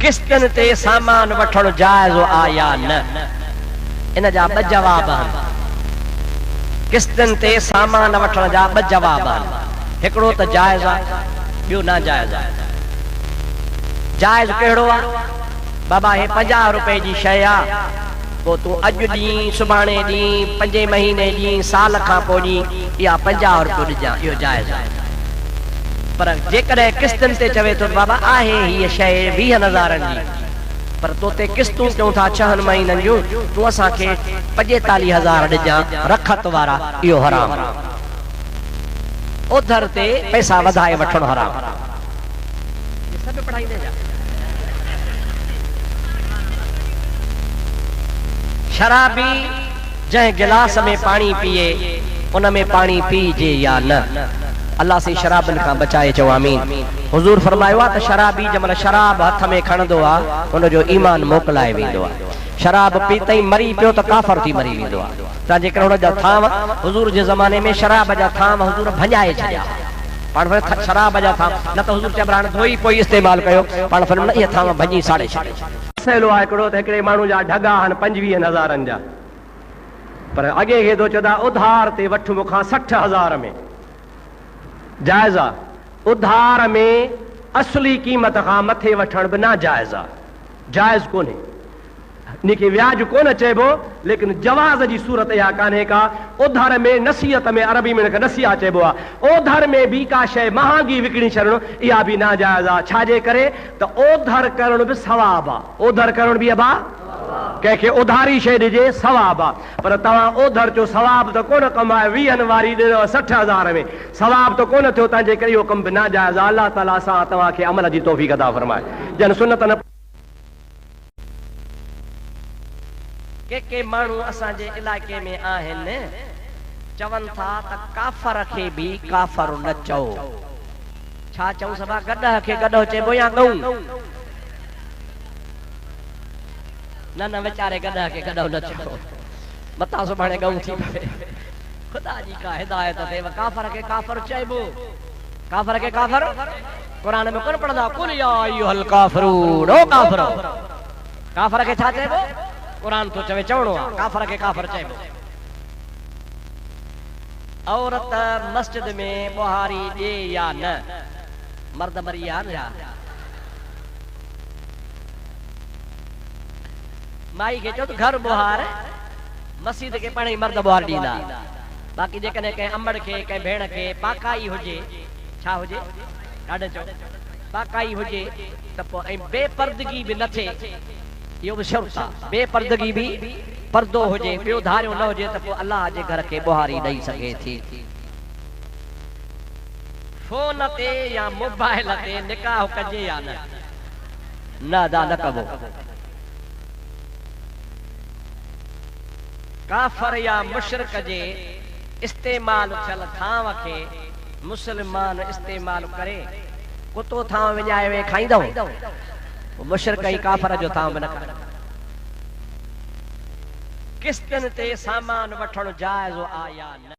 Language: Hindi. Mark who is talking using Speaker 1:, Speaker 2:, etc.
Speaker 1: किस्तन ते सामान वठण जायज़ आ या न, इन जा ब जवाब आहिनि। किस्तन ते सामान वठण जा ब जवाब आहिनि। हिकिड़ो त जायज़ आहे, ॿियो ना जायज़ आहे। जायज़ कहिड़ो आहे? बाबा हे 50 रुपए जी शइ आहे, पोइ तूं अॼु ॾींहुं सुभाणे ॾींहुं 5 महीने ॾींहुं साल खां पोइ ॾींहुं इहा 50 रुपयो ॾिजां, इहो जायज़ आहे। पर जेकॾहिं किस्तनि ते चवे थो बाबा आहे हीअ शइ 20,000 जी, पर तो ते किस्तूं कयूं था 6 महीननि जूं, तूं असांखे 45,000 ॾिजां रखत वारा, इहो हराम। उधर ते पैसा वधाए वठणु हराम। सभु पढ़ाईंदे जा। शराबी जंहिं गिलास में पानी पिए उन में पानी पीजे या न, अल्लाह से शराबनि खां बचाए चओ आमीन। हुजूर फरमायो आहे त शराबी जंहिंमहिल शराब हथ में खणंदो आहे उनजो ईमान मोकिलाए वेंदो आहे। शराब पीते ई मरी पियो त काफ़र थी मरी वेंदो आहे। त जेकर हुन जा थाम हुजूर जे ज़माने में शराब जा थाम हुजूर भञाए छॾिया, पाण शराब जा थाम न त हुजूर चइबो हाणे धोई पोइ इस्तेमालु कयो, पाण फरमायो न इहे थाम भञी साड़े छॾे। मसइलो आहे हिकिड़ो त हिकिड़े माण्हू जा ढगा आहिनि 25,000 जा, पर अॻे खे थो चवंदा उधार ते वठि मूंखां 60,000 में, जायज़ आहे। उधार में असली क़ीमत खां मथे वठण बि ना जायज़ आहे, जायज़ कोन्हे। इनखे व्याज कोन चइबो, लेकिन जवाज़ जी सूरत इहा कान्हे का। उधार में नसीहत में अरबी में नसीहा चइबो आहे। ओधर में बि का शइ महांगी विकिणी छॾणु इहा बि ना जायज़ आहे। छाजे करे त ओधर करण बि सवाब आहे। ओधर करण बि अबा कंहिंखे उधारी शइ ॾिजे सवाब आहे, पर तव्हां ओधर जो सवाब त कोन कमाए 20 वारी ॾिनो 60,000 में, सवाब त कोन थियो, तव्हांजे करे इहो कमु बि ना जायज़ आहे। अल्लाह ताला सां तव्हांखे अमल जी तौफ़ीक़ अता फरमाए। जन सुन्नत न के माण्हू असांजे इलाइक़े में आहिनि चवनि था त काफ़र खे बि काफ़र न चओ। छा चऊं? सभा गॾह खे गॾो चइबो या गऊं? न न वीचारे गॾह खे गॾो न चओ, मता सुभाणे गऊं थी पए। ख़ुदा जी का हिदायत थिए, काफ़र खे काफ़र चइबो। काफ़र खे काफ़र क़ुरान में कोन पढ़ंदा, कुल या अय्युहल काफ़िरून, ओ काफ़िरो। काफ़र खे छा चइबो? कुरान तो चवे चवणो आहे काफ़र खे काफ़र चइबो। औरत मस्जिद में बुहारी ॾे या न, मर्द मरी या न, माई खे चओ त घर बुहार, मस्जिद खे पाणे मर्द बुहार ॾींदा। बाक़ी जेकॾहिं कंहिं अमड़ खे कंहिं भेण खे पाकाई हुजे, छा हुजे ॾाढो चओ पाकाई हुजे त पोइ ऐं बेपर्दगी बि न थिए, इहो बि शर्त आहे। बेपर्दगी बि पर्दो हुजे, ॿियो धारियो न हुजे, त पोइ अल्लाह जे घर खे बुहारी ॾेई सघे थी। फोन ते या मोबाइल ते निकाह कजे या न, न अदा न कबो। काफ़र या मुशरिक जे इस्तेमाल थियल थांव खे मुस्लमान इस्तेमाल करे कुतो थांव विञाए वे खाईंदो, मुशरिक ई काफ़र जो थांव न करे। किस्तनि ते सामान वठण जायज़ आ या न?